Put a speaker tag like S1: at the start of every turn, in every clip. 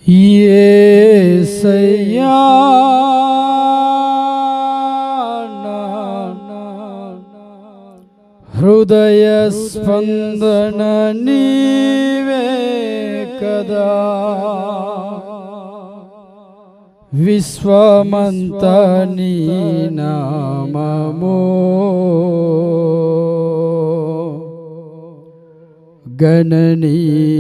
S1: యేసయ్యా హృదయ స్పందన నీవే కదా, విశ్వమంత నీ నామము గణనీయము,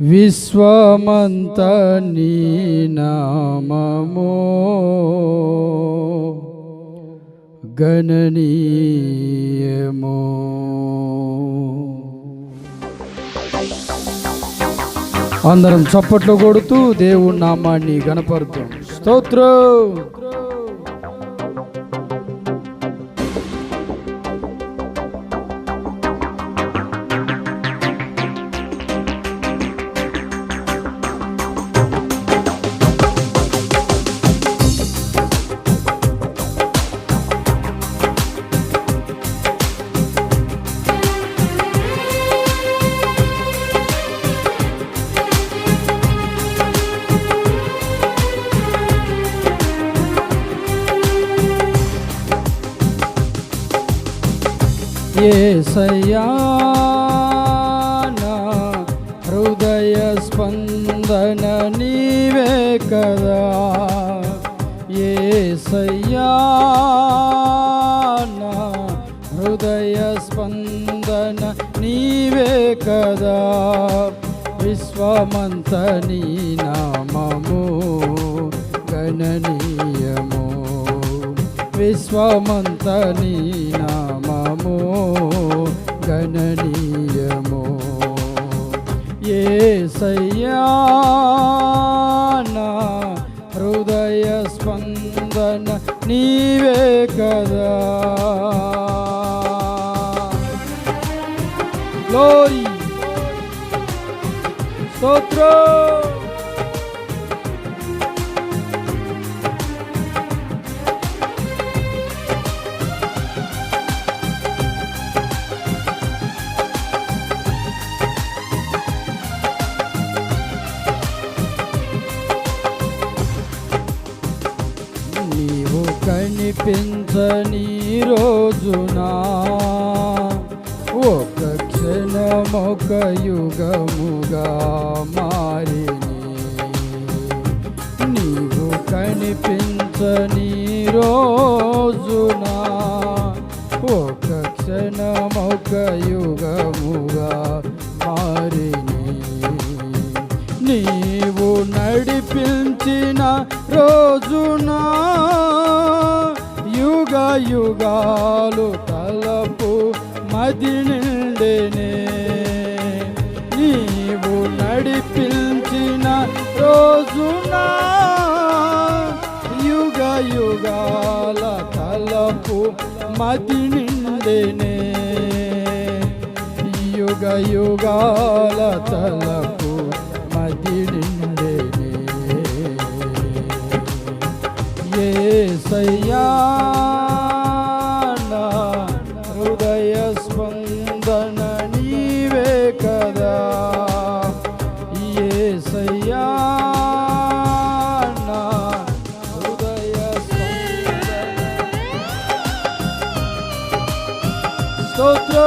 S1: విశ్వమంత నీ నామము గణనీయము. అందరం చప్పట్లు కొడుతూ దేవుని నామాన్ని గణపరుతాం. స్తోత్రం. యేసయ్యా నా హృదయ స్పందన నీవే కదా, యేసయ్యా నా హృదయ స్పందన నీవే కదా, విశ్వమంత నీ నామము గణనీయము, విశ్వమంత నీ నామము గణనీయము. యేసయ్యా నా హృదయ స్పందన నీవే కదా. గ్లోరీ, స్తోత్రం. నీవు కనిపించని రోజున ఒక క్షణమొక యుగముగా మారిని, నీవు కనిపించని రోజున ఒక క్షణమొక యుగముగా మారిని, నీవు నడిపించిన రోజున యుగ యుగాలు తలపు మది నిండెనే, నీవు నడిపించిన రోజున యుగ యుగాల తలపు మది నిండెనే, యుగ యుగాల తలపు మది నిండెనే. యేసయ్యా నా హృదయ స్పందన నీవే కదా, యేసయ్యా నా హృదయ స్పందన. స్తోత్రం.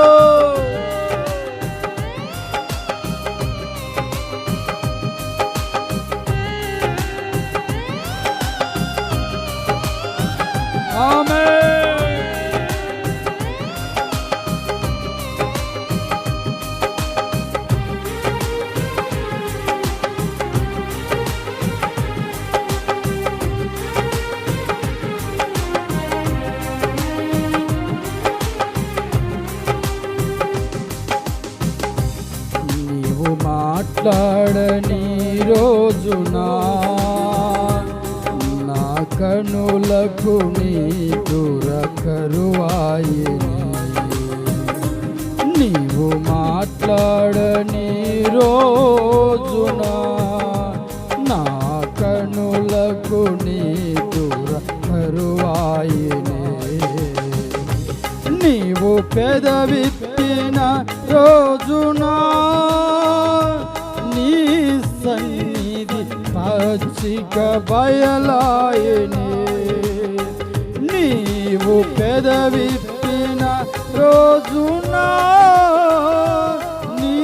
S1: ఆమేన్. నీవు మాట్లాడని రోజున నా కనులకు నీ కరువాయిని, నీవు మాట్లాడని రోజున నా కనులకు నీ కరువాయిని, నీవు పెదవిత్తిన రోజున పచ్చిక బయలాయనే. నీవు పెదవిప్పిన రోజున నీ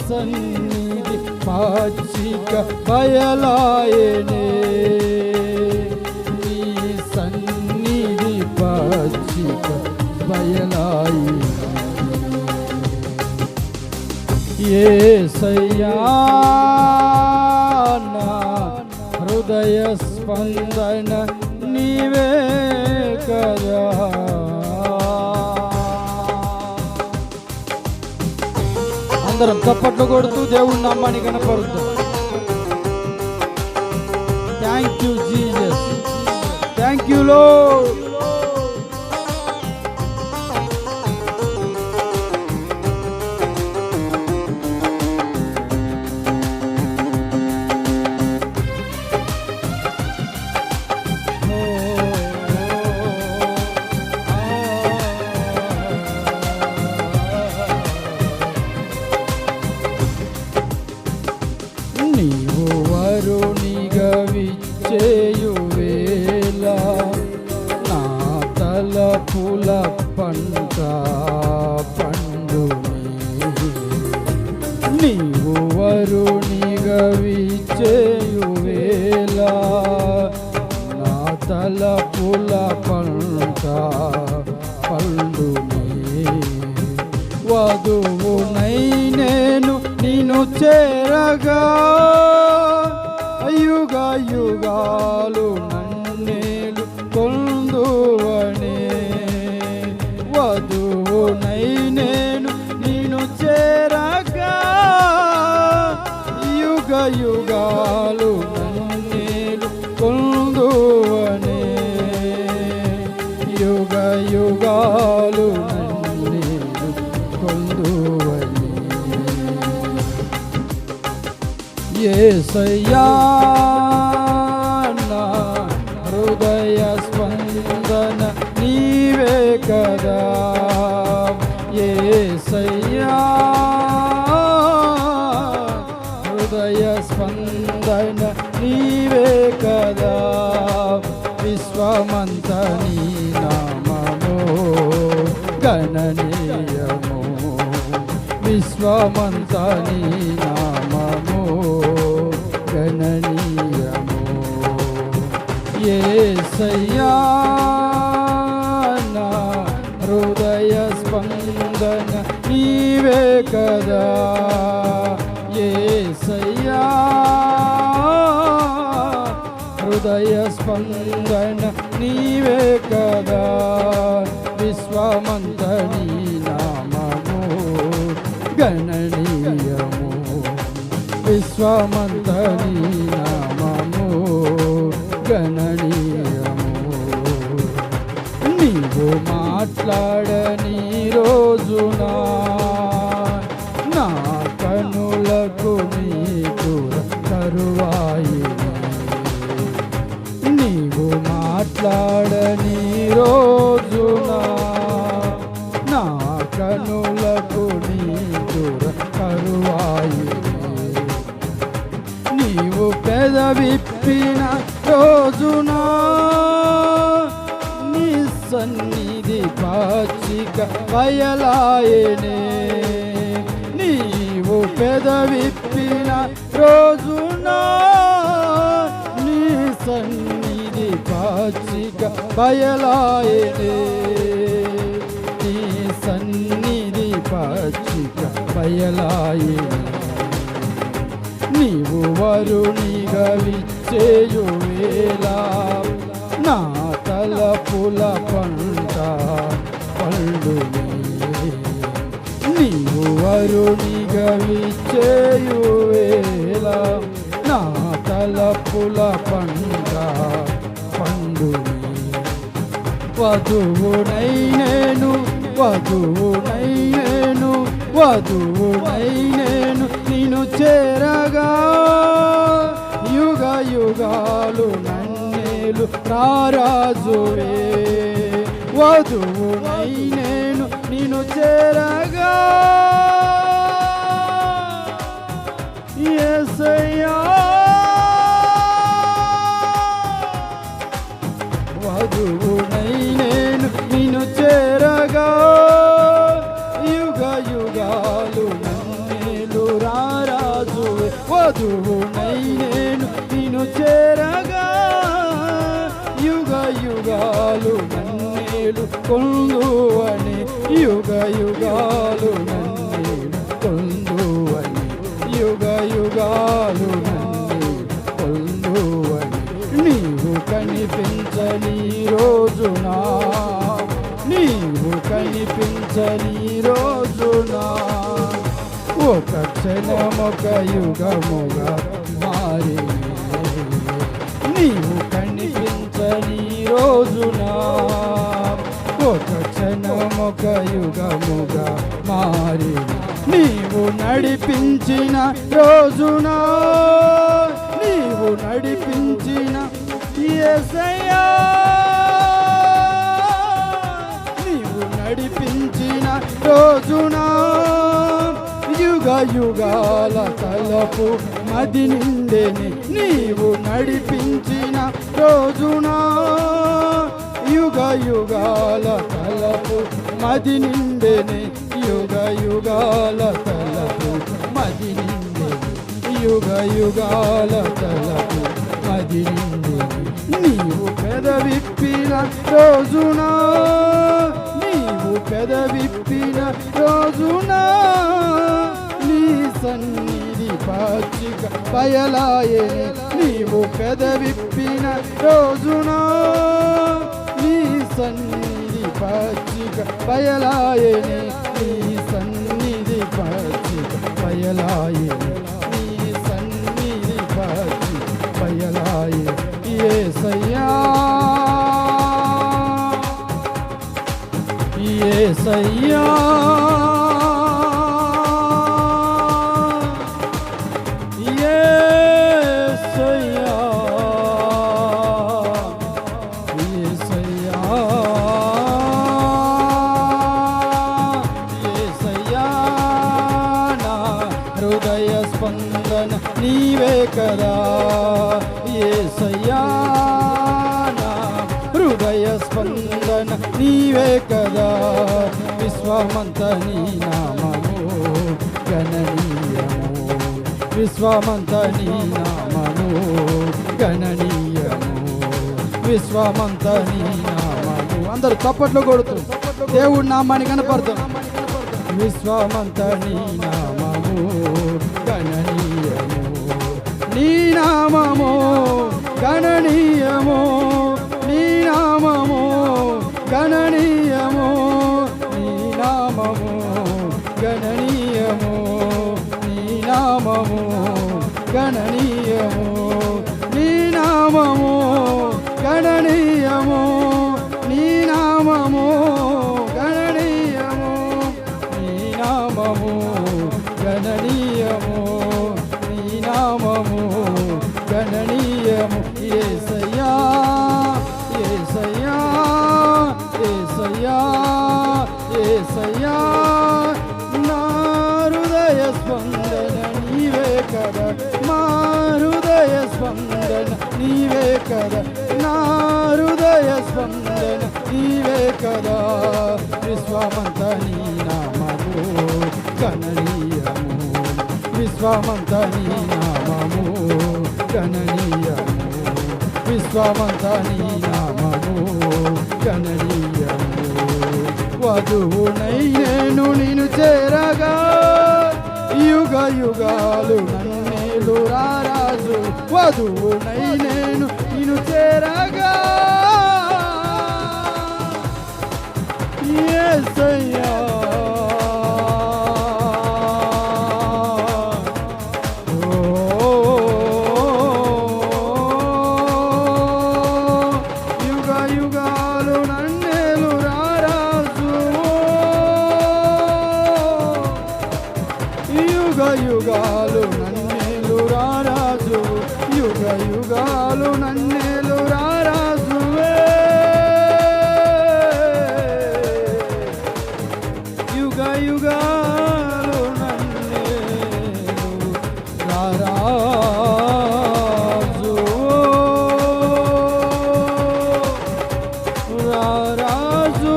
S1: సన్నిధి పచ్చిక బయలాయనే. నీ సన్నిధి పచ్చిక బయలాయనే. యేసయ్యా నా హృదయ స్పందన నీవే కదా. అందరం చప్పట్లు కొడుతూ దేవుని నామాన్ని కనపరుద్దాం. Thank you Jesus, thank you Lord. నీవు వరునిగా విచ్చేయు వేళ నా తలపుల పంట పండునే. నీవు వరునిగా విచ్చేయు వేళ నా తలపుల పంట పండునే. వధువునై నేను నిన్ను చేరగా యుగ యుగాలు నన్నేలు కొందువనే. వధువునై నేను నిన్ను చేరగా యుగ యుగాలు నన్నేలు కొందువనే. యుగ యుగాలు నన్నేలు కొందువనే. యేసయ్యా నా హృదయ స్పందన నీవే కదా. యేసయ్యా హృదయ స్పందన నీవే కదా. విశ్వమంత నీ నామము గణనీయము. విశ్వమంత నీ నామము గణనీయము. యేసయ్యా నా హృదయ స్పందన నీవే కదా. యేసయ్యా హృదయ స్పందన నీవే కదా. విశ్వమంత నీ నామము గణనీయము. విశ్వమంత నీ నామము గణనీయము. నీవు మాట్లాడని రోజున నా కనులకు నీకు కరువాయిని. నీవు మాట్లాడని రోజున నా కనులకు నీకు కరువాయిని. నీవు పెదవిప్పిన రోజున నీ సన్నిధి పచ్చిక బయలాయనే. నీవు పెదవిప్పిన రోజున నీ సన్నిధి పచ్చిక బయలాయనే. నీ సన్నిధి పచ్చిక బయలాయనే. నీవు వరునిగా విచ్చేయు వేళ నా తలపుల పంట పండునే. నీవు వరునిగా విచ్చేయు వేళ నా తలపుల పంట పండునే. వధువునై నేను వధువునై నేను వధువునై నేను నిన్ను చేరగా యుగ యుగాలు నన్నేలు రారాజువే. వధువునై నేను నిన్ను చేరగా యేసయ్యా వధువునై నేను నిన్ను చేరగా యుగ యుగాలు నన్నేలు కొందువని యుగ యుగాలు నన్నేలు కొందువని యుగ యుగాలు నన్నేలు కొందువని నీవు కనిపించని రోజునా నీవు కనిపించని రోజునా ఒక క్షణమొక యుగముగా మారి నీవు కనిపించని రోజునా ఒక క్షణమొక యుగముగా మారి నీవు నడిపించిన రోజునా నీవు నడిపించిన యేసయ్యా నీవు నడిపించిన రోజునా యుగ యుగాల తలపు మది నిండెని నీవు నడిపించిన రోజునా యుగ యుగాల తలపు మది నిండెని యుగ యుగాల తలపు మది నిండెని యుగ యుగాల తలపు మది నిండెని నీవు పెదవిప్పిన రోజునా నీవు పెదవిప్పిన రోజునా నీ సన్నిధి పచ్చిక బయలాయెని నీవు పెదవిప్పిన రోజునా నీ సన్నిధి పచ్చిక బయలాయెని నీ సన్నిధి పచ్చిక బయలాయెని నీ సన్నిధి పచ్చిక బయలాయెని యేసయ్యా యేసయ్యా యేసయ్యా యేసయ్యా యేసయ్యా నా హృదయ స్పందన నీవే కదా యేసయ్యా నా హృదయ స్పందన నీవే కదా విశ్వమంత నీ నామము గణనీయము విశ్వమంత నీ నామము గణనీయము విశ్వమంత నీ నామము అందరూ చప్పట్లు కొడుతూ దేవుడి నామాన్ని కనపడతాం విశ్వమంత నీ నామము గణనీయము నీ నామము గణనీయము నీ నామము గణనీయము నీ నామము గణనీయము నీ నామము గణనీయము నీ నామము గణనీయము నీ నామము గణనీయము నీ నామము గణనీయము నీ నామము గణనీయము యేసయ్యా యేసయ్యా యేసయ్యా యేసయ్యా నా హృదయ స్పందన నీవే కదా మా హృదయ స్పందన నీవే కదా నా హృదయ స్పందన నీవే కదా విశ్వమంత నీ నామము గణనీయము విశ్వమంత నీ నామము గణనీయము విశ్వమంత నీ నామము గణనీయము వధువునై నేను నిన్ను చేరగా యుగ యుగాలు నన్నేలు రారాజు వధువునై నేను నిన్ను చేరగా యేసయ్యా యుగాలు నన్నేలు రారాజు యుగ యుగాలు నన్నేలు రారాజువే యుగ యుగాలు నన్నేలు రారాజు రారాజు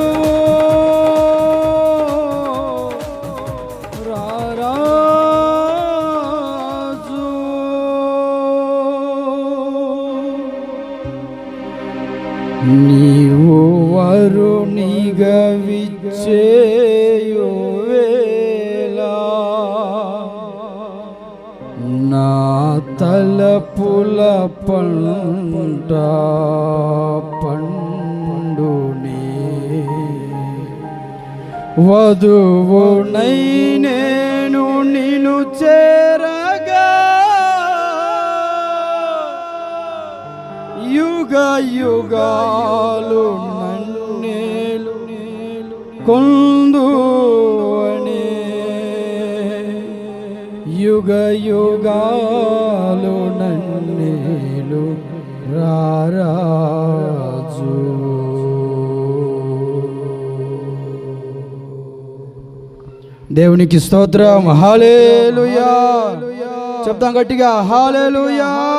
S1: రారాజు నీవు వరునిగా విచ్చేయు వేళ నా తలపుల పంట పండునే వధువునై నేను నిన్ను చేరగా యుగ యుగాలు నన్నేలు కొందువనే యుగ యుగాలు నన్నేలు రారాజు. దేవునికి స్తోత్రం. హల్లెలూయా. చెప్తాం గట్టిగా, హల్లెలూయా.